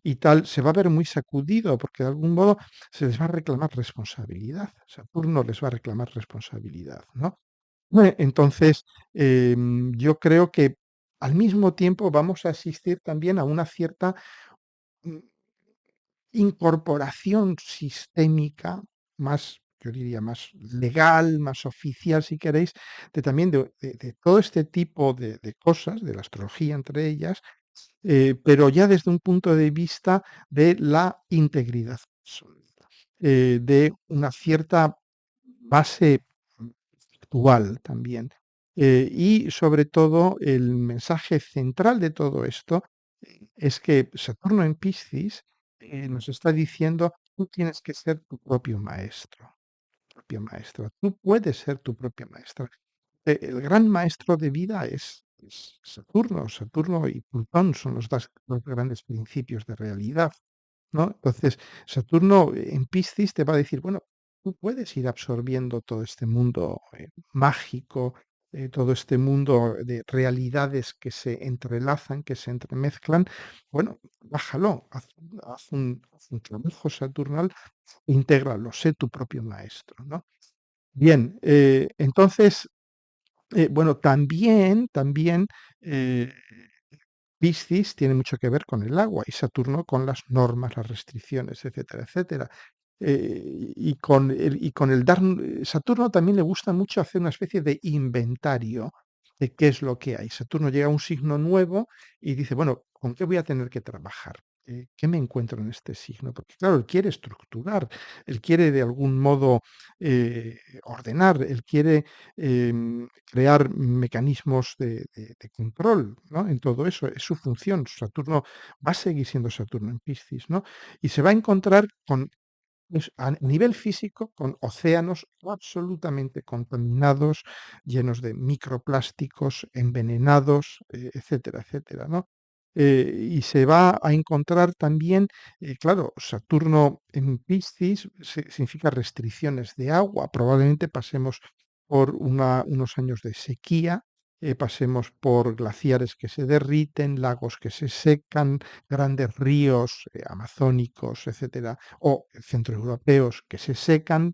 Speaker 1: y tal, se va a ver muy sacudido porque de algún modo se les va a reclamar responsabilidad. Saturno les va a reclamar responsabilidad, ¿no? Entonces, yo creo que al mismo tiempo vamos a asistir también a una cierta mm, incorporación sistémica más, yo diría, más legal, más oficial, si queréis, de también de todo este tipo de cosas, de la astrología entre ellas, pero ya desde un punto de vista de la integridad absoluta, de una cierta base actual también. Y sobre todo, el mensaje central de todo esto es que Saturno en Piscis nos está diciendo, tú tienes que ser tu propio maestro, propio maestro. Tú puedes ser tu propia maestra. El gran maestro de vida es Saturno. Saturno y Plutón son los grandes principios de realidad. ¿No? Entonces, Saturno en Piscis te va a decir, bueno, tú puedes ir absorbiendo todo este mundo mágico, todo este mundo de realidades que se entrelazan, que se entremezclan. Bueno, bájalo, haz un trabajo saturnal, intégralo, sé tu propio maestro, ¿no? Bien, entonces, bueno, también eh, Piscis tiene mucho que ver con el agua y Saturno con las normas, las restricciones, etcétera, etcétera. Y con el dar Saturno también le gusta mucho hacer una especie de inventario de qué es lo que hay. Saturno llega a un signo nuevo y dice: "Bueno, ¿con qué voy a tener que trabajar? ¿Qué me encuentro en este signo?". Porque, claro, él quiere estructurar, él quiere de algún modo, ordenar, él quiere, crear mecanismos de control, ¿no? En todo eso, es su función. Saturno va a seguir siendo Saturno en Piscis, ¿no? Y se va a encontrar a nivel físico, con océanos absolutamente contaminados, llenos de microplásticos, envenenados, etcétera, etcétera, ¿no? Y se va a encontrar también, claro, Saturno en Piscis significa restricciones de agua. Probablemente pasemos por unos años de sequía, pasemos por glaciares que se derriten, lagos que se secan, grandes ríos amazónicos, etcétera, o centroeuropeos que se secan,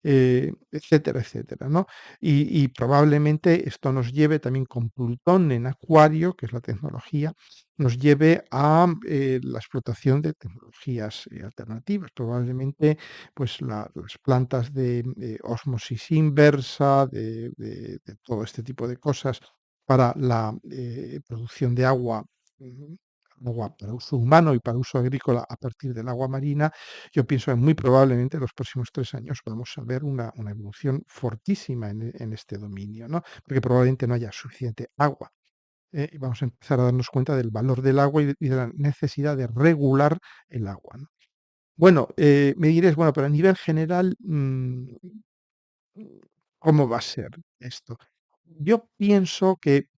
Speaker 1: etcétera, etcétera, ¿no? Y probablemente esto nos lleve también con Plutón en Acuario, que es la tecnología, nos lleve a la explotación de tecnologías alternativas. Probablemente pues las plantas de ósmosis inversa, de todo este tipo de cosas para la producción de agua, mm, agua para uso humano y para uso agrícola a partir del agua marina, yo pienso que muy probablemente en los próximos 3 años vamos a ver una evolución fortísima en este dominio, ¿no? Porque probablemente no haya suficiente agua, y vamos a empezar a darnos cuenta del valor del agua y de la necesidad de regular el agua, ¿no? Bueno, me diréis, bueno, pero a nivel general, ¿cómo va a ser esto? Yo pienso que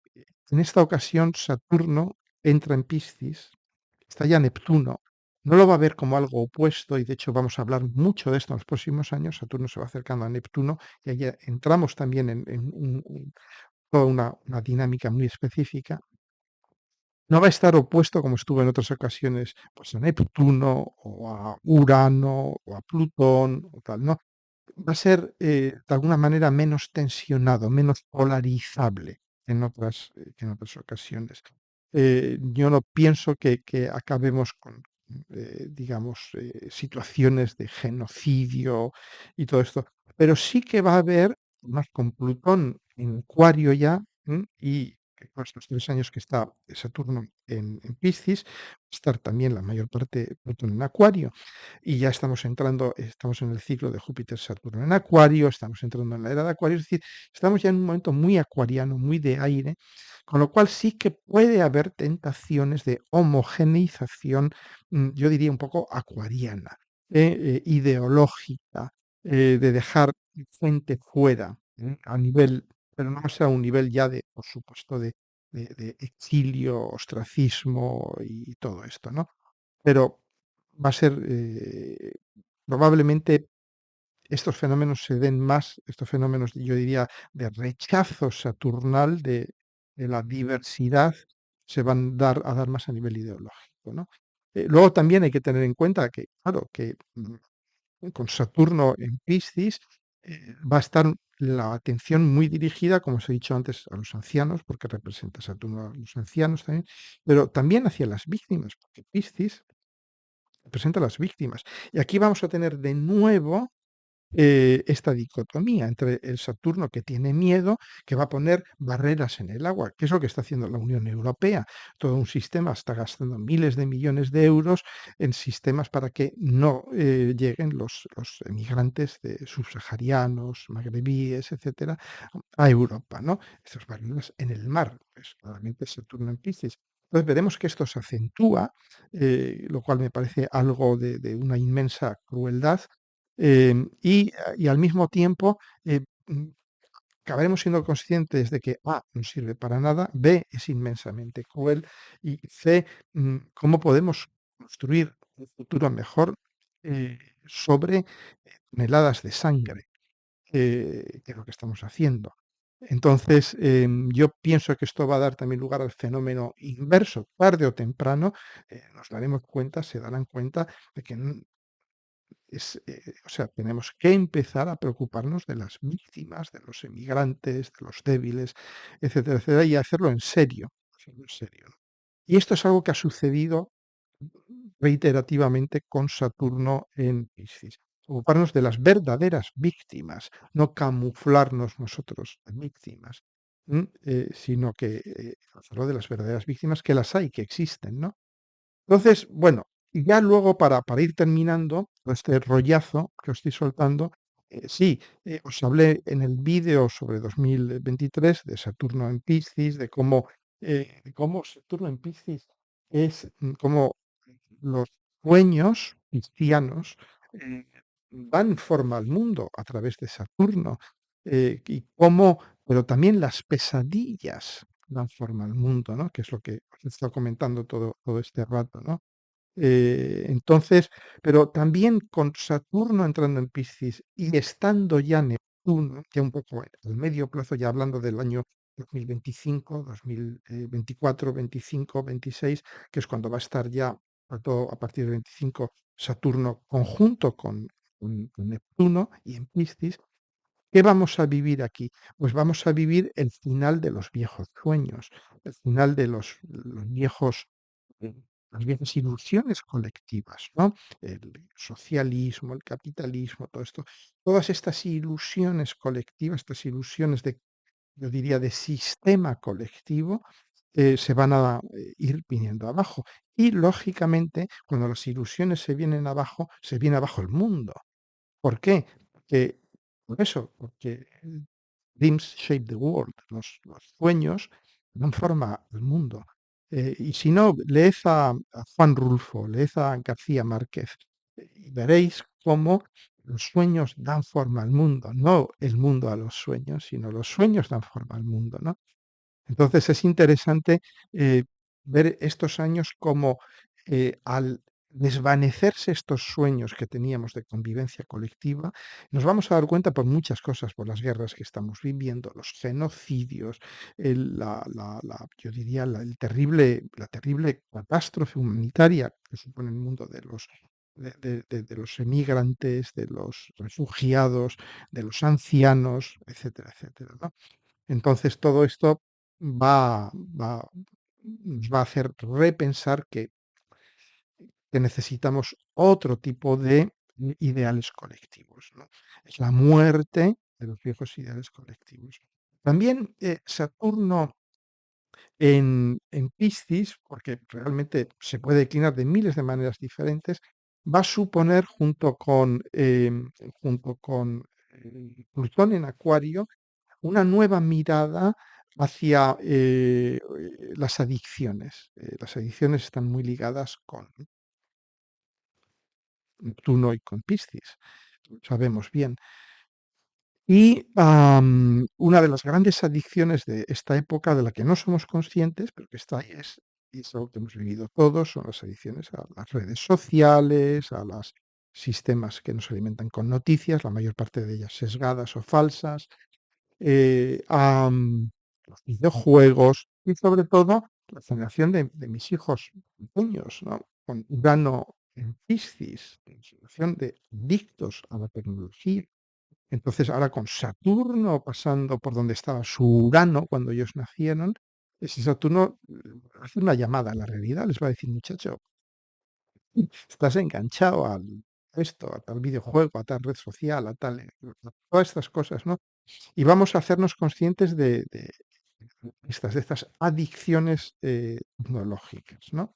Speaker 1: en esta ocasión Saturno entra en Piscis, está ya Neptuno, no lo va a ver como algo opuesto y de hecho vamos a hablar mucho de esto en los próximos años. Saturno se va acercando a Neptuno y ahí entramos también en toda una dinámica muy específica. No va a estar opuesto como estuvo en otras ocasiones, pues a Neptuno o a Urano o a Plutón o tal, ¿no? Va a ser de alguna manera menos tensionado, menos polarizable que en otras ocasiones. Yo no pienso que acabemos con, digamos, situaciones de genocidio y todo esto, pero sí que va a haber, más con Plutón en Acuario ya, y que con estos 3 años que está Saturno en Piscis, va a estar también la mayor parte Plutón en Acuario, y ya estamos en el ciclo de Júpiter-Saturno en Acuario, estamos entrando en la era de Acuario, es decir, estamos ya en un momento muy acuariano, muy de aire, con lo cual sí que puede haber tentaciones de homogeneización, yo diría un poco acuariana, ideológica, de dejar gente fuera, a nivel, pero no sea un nivel ya de, por supuesto, de exilio, ostracismo y todo esto, ¿no? Pero va a ser, probablemente estos fenómenos se den más, estos fenómenos, yo diría, de rechazo saturnal de la diversidad, se van a dar más a nivel ideológico, ¿no? Luego también hay que tener en cuenta que, claro, que con Saturno en Piscis va a estar la atención muy dirigida, como os he dicho antes, a los ancianos, porque representa Saturno a los ancianos también, pero también hacia las víctimas, porque Piscis representa a las víctimas. Y aquí vamos a tener de nuevo esta dicotomía entre el Saturno que tiene miedo, que va a poner barreras en el agua, que es lo que está haciendo la Unión Europea. Todo un sistema está gastando miles de millones de euros en sistemas para que no lleguen los emigrantes subsaharianos, magrebíes, etcétera, a Europa, ¿no? Estas barreras en el mar, pues claramente Saturno en Piscis. Entonces veremos que esto se acentúa, lo cual me parece algo de una inmensa crueldad, y al mismo tiempo, acabaremos siendo conscientes de que A no sirve para nada, B es inmensamente cruel y C, cómo podemos construir un futuro mejor sobre toneladas de sangre, que es lo que estamos haciendo. Entonces, yo pienso que esto va a dar también lugar al fenómeno inverso. Tarde o temprano nos daremos cuenta, se darán cuenta de que o sea, tenemos que empezar a preocuparnos de las víctimas, de los emigrantes, de los débiles, etcétera, etcétera, y hacerlo en serio, ¿no? Y esto es algo que ha sucedido reiterativamente con Saturno en Piscis. Ocuparnos de las verdaderas víctimas, no camuflarnos nosotros en víctimas, sino que hacerlo de las verdaderas víctimas, que las hay, que existen, ¿no? Entonces, bueno, y ya luego para ir terminando todo este rollazo que os estoy soltando, sí, os hablé en el vídeo sobre 2023 de Saturno en Piscis, de cómo Saturno en Piscis es, cómo los sueños cristianos dan forma al mundo a través de Saturno, y cómo, pero también las pesadillas dan forma al mundo, ¿no? Que es lo que os he estado comentando todo este rato, ¿no? Entonces, pero también con Saturno entrando en Piscis y estando ya Neptuno, ya un poco al medio plazo, ya hablando del año 2025, 2024, 25, 26, que es cuando va a estar ya, sobre todo a partir del 25, Saturno conjunto con Neptuno y en Piscis. ¿Qué vamos a vivir aquí? Pues vamos a vivir el final de los viejos sueños, el final de los viejos, eh, las viejas ilusiones colectivas, ¿no? El socialismo, el capitalismo, todo esto, todas estas ilusiones colectivas, estas ilusiones de, yo diría, de sistema colectivo, se van a ir viniendo abajo. Y lógicamente, cuando las ilusiones se vienen abajo, se viene abajo el mundo. ¿Por qué? Porque, por eso, porque dreams shape the world, los sueños dan forma al mundo. Y si no, leed a Juan Rulfo, leed a García Márquez, y veréis cómo los sueños dan forma al mundo, no el mundo a los sueños, sino los sueños dan forma al mundo, ¿no? Entonces es interesante ver estos años como al desvanecerse estos sueños que teníamos de convivencia colectiva, nos vamos a dar cuenta por muchas cosas, por las guerras que estamos viviendo, los genocidios, yo diría la terrible catástrofe humanitaria que supone el mundo de de los emigrantes, de los refugiados, de los ancianos, etcétera, etcétera, ¿no? Entonces, todo esto nos va a hacer repensar que necesitamos otro tipo de ideales colectivos, ¿no? Es la muerte de los viejos ideales colectivos. También, Saturno en Piscis, porque realmente se puede declinar de miles de maneras diferentes, va a suponer Plutón en Acuario una nueva mirada hacia las adicciones. Las adicciones están muy ligadas con Neptuno y con Piscis, lo sabemos bien. Y una de las grandes adicciones de esta época, de la que no somos conscientes, pero que está ahí, y es algo que hemos vivido todos, son las adicciones a las redes sociales, a los sistemas que nos alimentan con noticias, la mayor parte de ellas sesgadas o falsas, a los videojuegos y sobre todo la generación de mis hijos pequeños, ¿no? Con Urano en Piscis, la generación de adictos a la tecnología. Entonces, ahora con Saturno pasando por donde estaba su Urano cuando ellos nacieron, ese Saturno hace una llamada a la realidad, les va a decir, muchacho, estás enganchado a esto, a tal videojuego, a tal red social, a tal, a todas estas cosas, ¿no? Y vamos a hacernos conscientes de estas adicciones tecnológicas, ¿no?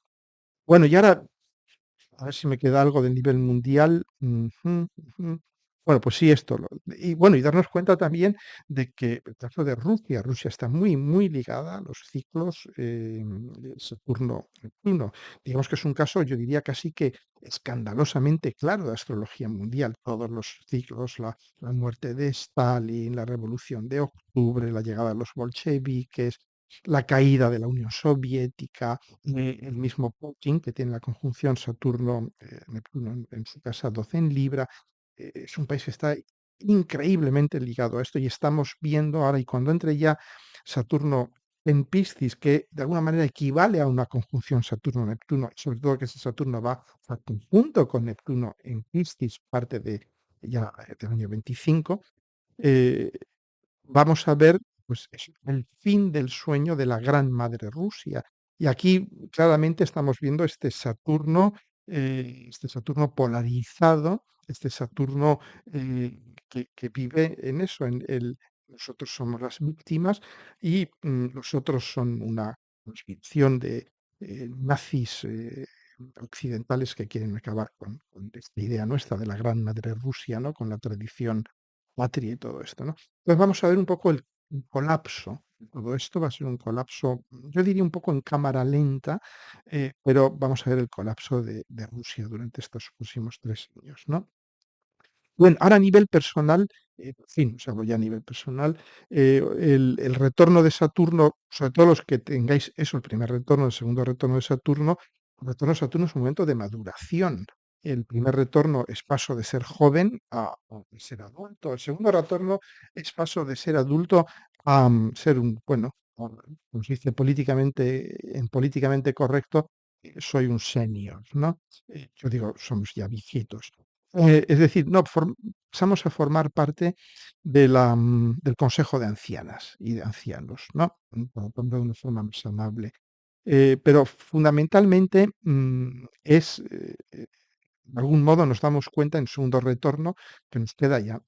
Speaker 1: Bueno, y ahora a ver si me queda algo del nivel mundial. Ujú, ujú. Bueno, pues sí, esto. Y bueno, y darnos cuenta también de que el caso de Rusia, Rusia está muy, muy ligada a los ciclos de Saturno-Neptuno. Digamos que es un caso, yo diría casi que escandalosamente claro de astrología mundial. Todos los ciclos, la muerte de Stalin, la revolución de octubre, la llegada de los bolcheviques, la caída de la Unión Soviética, el mismo Putin, que tiene la conjunción Saturno-Neptuno en su casa 12 en Libra, es un país que está increíblemente ligado a esto y estamos viendo ahora, y cuando entre ya Saturno en Piscis, que de alguna manera equivale a una conjunción Saturno-Neptuno, sobre todo que ese Saturno va a conjunto con Neptuno en Piscis, parte del año 25, eh, vamos a ver, pues eso, el fin del sueño de la gran madre Rusia. Y aquí claramente estamos viendo este Saturno polarizado, este Saturno que vive en eso, nosotros somos las víctimas y los otros son una conspiración de nazis occidentales que quieren acabar con esta idea nuestra de la gran madre Rusia, ¿no? Con la tradición patria y todo esto, ¿no? Entonces vamos a ver un poco el colapso. Todo esto va a ser un colapso, yo diría un poco en cámara lenta, pero vamos a ver el colapso de Rusia durante estos próximos 3 años, ¿no? Bueno, ahora a nivel personal, en fin, os hablo ya a nivel personal, el retorno de Saturno, sobre todo los que tengáis eso, el primer retorno, el segundo retorno de Saturno, el retorno de Saturno es un momento de maduración. El primer retorno es paso de ser joven a ser adulto. El segundo retorno es paso de ser adulto a ser un, bueno, como se dice políticamente correcto, soy un senior, ¿no? Yo digo, somos ya viejitos. Es decir, no, pasamos a formar parte del consejo de ancianas y de ancianos, ¿no? Para ponerlo de una forma más amable. Pero fundamentalmente de algún modo nos damos cuenta en segundo retorno que nos queda ya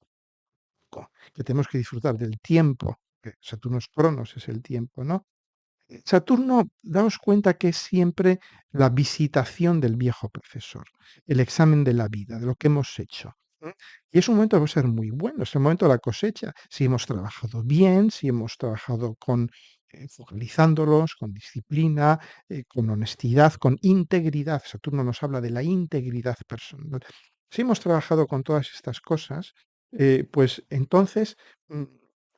Speaker 1: que tenemos que disfrutar del tiempo, que Saturno es Cronos, es el tiempo, ¿no? Saturno, daos cuenta que es siempre la visitación del viejo profesor, el examen de la vida, de lo que hemos hecho. ¿Mm? Y es un momento que va a ser muy bueno, es el momento de la cosecha. Si hemos trabajado bien, si hemos trabajado focalizándolos, con disciplina, con honestidad, con integridad. Saturno nos habla de la integridad personal. Si hemos trabajado con todas estas cosas, pues entonces mm,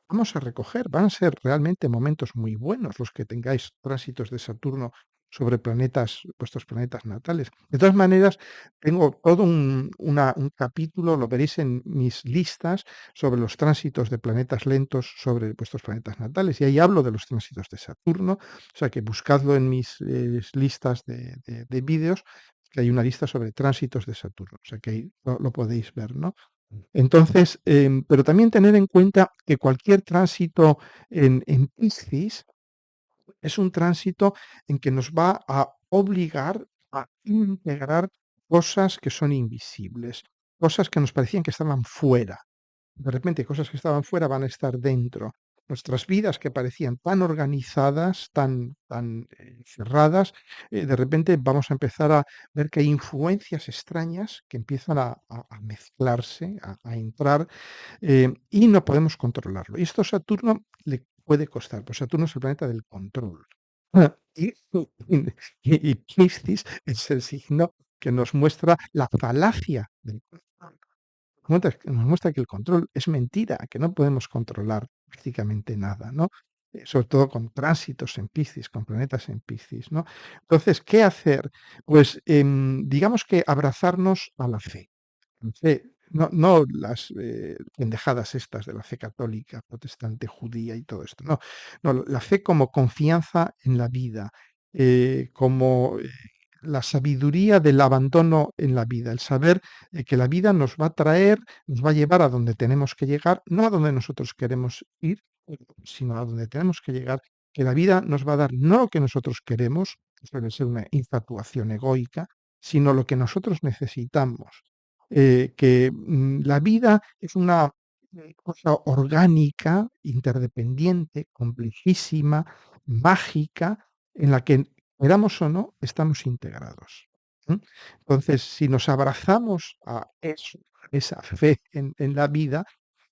Speaker 1: vamos a recoger, van a ser realmente momentos muy buenos los que tengáis tránsitos de Saturno sobre planetas, vuestros planetas natales. De todas maneras, tengo todo un capítulo, lo veréis en mis listas, sobre los tránsitos de planetas lentos sobre vuestros planetas natales. Y ahí hablo de los tránsitos de Saturno, o sea que buscadlo en mis listas de vídeos, que hay una lista sobre tránsitos de Saturno, o sea que ahí lo podéis ver, ¿no? Entonces, pero también tener en cuenta que cualquier tránsito en Piscis es un tránsito en que nos va a obligar a integrar cosas que son invisibles, cosas que nos parecían que estaban fuera. De repente, cosas que estaban fuera van a estar dentro. Nuestras vidas que parecían tan organizadas, tan cerradas, de repente vamos a empezar a ver que hay influencias extrañas que empiezan a mezclarse, a entrar, y no podemos controlarlo. Y esto a Saturno le puede costar, pues Saturno es el planeta del control. Y, y Piscis es el signo que nos muestra la falacia del control. Nos muestra que el control es mentira, que no podemos controlar prácticamente nada, ¿no? Sobre todo con tránsitos en Piscis, con planetas en Piscis, ¿no? Entonces, ¿qué hacer? Pues digamos que abrazarnos a la fe. Fe, no las pendejadas estas de la fe católica, protestante, judía y todo esto. No, no, la fe como confianza en la vida, como la sabiduría del abandono en la vida, el saber que la vida nos va a traer, nos va a llevar a donde tenemos que llegar, no a donde nosotros queremos ir, sino a donde tenemos que llegar, que la vida nos va a dar no lo que nosotros queremos, que suele ser una infatuación egoica, sino lo que nosotros necesitamos. La vida es una cosa orgánica, interdependiente, complejísima, mágica, en la que, queramos o no, estamos integrados. ¿M? Entonces, si nos abrazamos a eso, esa fe en la vida,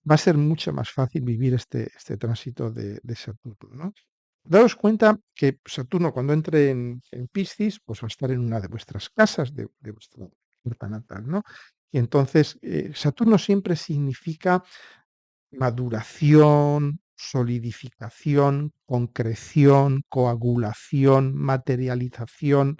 Speaker 1: va a ser mucho más fácil vivir este tránsito de Saturno, ¿no? Daos cuenta que Saturno, cuando entre en Piscis, pues va a estar en una de vuestras casas, de vuestra carta natal, ¿no? Y entonces, Saturno siempre significa maduración, solidificación, concreción, coagulación, materialización.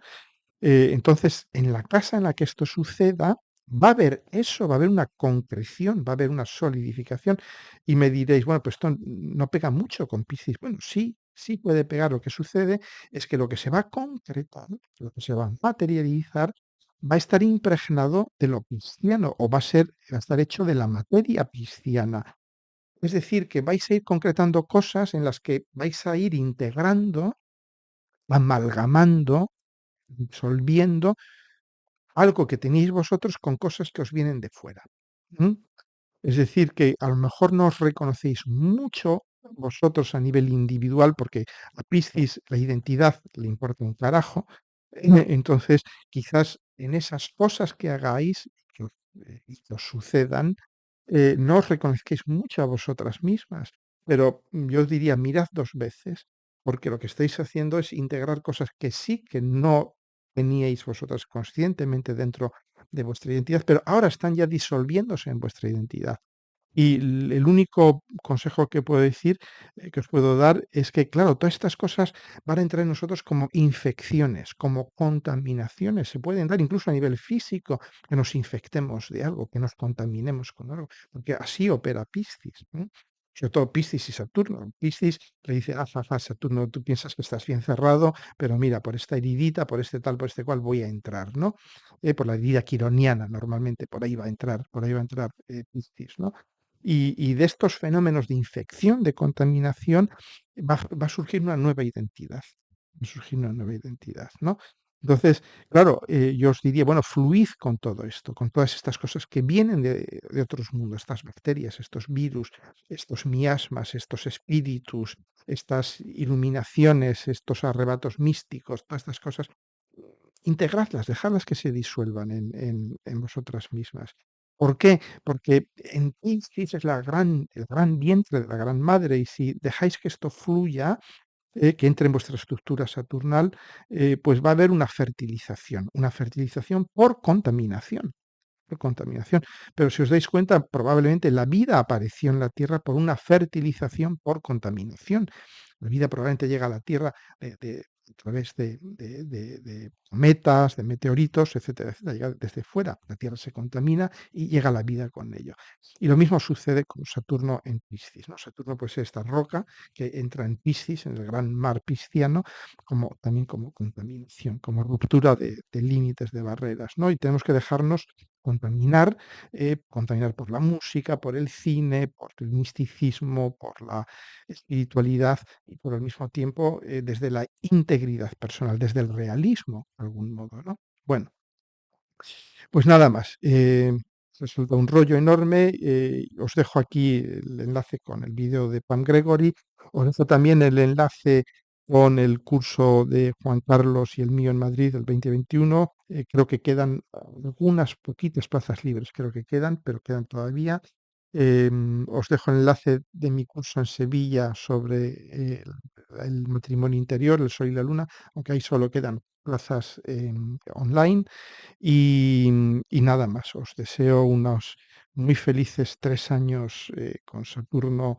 Speaker 1: Entonces, en la casa en la que esto suceda, va a haber eso, va a haber una concreción, va a haber una solidificación. Y me diréis, bueno, pues esto no pega mucho con Piscis. Bueno, sí, sí puede pegar. Lo que sucede es que lo que se va a concretar, lo que se va a materializar, va a estar impregnado de lo pisciano o va a estar hecho de la materia pisciana. Es decir, que vais a ir concretando cosas en las que vais a ir integrando, amalgamando, disolviendo algo que tenéis vosotros con cosas que os vienen de fuera. ¿M? Es decir, que a lo mejor no os reconocéis mucho vosotros a nivel individual, porque a Piscis la identidad le importa un carajo. Entonces, quizás en esas cosas que hagáis y que os sucedan, no os reconozcáis mucho a vosotras mismas. Pero yo os diría, mirad dos veces, porque lo que estáis haciendo es integrar cosas que sí que no teníais vosotras conscientemente dentro de vuestra identidad, pero ahora están ya disolviéndose en vuestra identidad. Y el único consejo que puedo decir, que os puedo dar, es que, claro, todas estas cosas van a entrar en nosotros como infecciones, como contaminaciones. Se pueden dar incluso a nivel físico, que nos infectemos de algo, que nos contaminemos con algo, porque así opera Piscis, ¿no? Sobre todo Piscis y Saturno. Piscis le dice, Saturno, tú piensas que estás bien cerrado, pero mira, por esta heridita, por este tal, por este cual, voy a entrar, ¿no? Por la herida quironiana, normalmente, por ahí va a entrar, por ahí va a entrar Piscis, ¿no? Y de estos fenómenos de infección, de contaminación, va a surgir una nueva identidad, va a surgir una nueva identidad, ¿no? Entonces, claro, yo os diría, bueno, fluid con todo esto, con todas estas cosas que vienen de otros mundos, estas bacterias, estos virus, estos miasmas, estos espíritus, estas iluminaciones, estos arrebatos místicos, todas estas cosas, integradlas, dejadlas que se disuelvan en vosotras mismas. ¿Por qué? Porque en ti sí es el gran vientre de la gran madre, y si dejáis que esto fluya, que entre en vuestra estructura saturnal, pues va a haber una fertilización por contaminación, por contaminación. Pero si os dais cuenta, probablemente la vida apareció en la Tierra por una fertilización por contaminación. La vida probablemente llega a la Tierra a través de cometas, de meteoritos, etcétera, etcétera. Llega desde fuera. La Tierra se contamina y llega la vida con ello. Y lo mismo sucede con Saturno en Piscis, ¿no? Saturno pues es esta roca que entra en Piscis, en el gran mar pisciano, como, también como contaminación, como ruptura de límites, de barreras, ¿no? Y tenemos que dejarnos contaminar, contaminar por la música, por el cine, por el misticismo, por la espiritualidad y por el mismo tiempo desde la integridad personal, desde el realismo, de algún modo, ¿no? Bueno, pues nada más. Resulta un rollo enorme. Os dejo aquí el enlace con el vídeo de Pam Gregory. Os dejo también el enlace con el curso de Juan Carlos y el mío en Madrid del 2021. Creo que quedan algunas poquitas plazas libres, creo que quedan, pero quedan todavía. Os dejo el enlace de mi curso en Sevilla sobre el matrimonio interior, el sol y la luna, aunque ahí solo quedan plazas online. Y nada más, os deseo unos muy felices 3 años con Saturno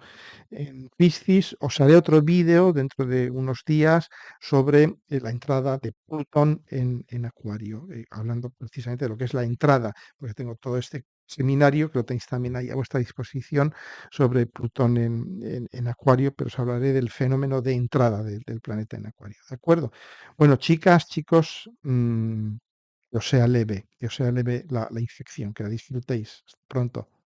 Speaker 1: en Piscis. Os haré otro vídeo dentro de unos días sobre la entrada de Plutón en Acuario, hablando precisamente de lo que es la entrada, porque tengo todo este seminario que lo tenéis también ahí a vuestra disposición sobre Plutón en Acuario, pero os hablaré del fenómeno de entrada del planeta en Acuario. ¿De acuerdo? Bueno, chicas, chicos, que os sea leve la infección, que la disfrutéis. Hasta pronto.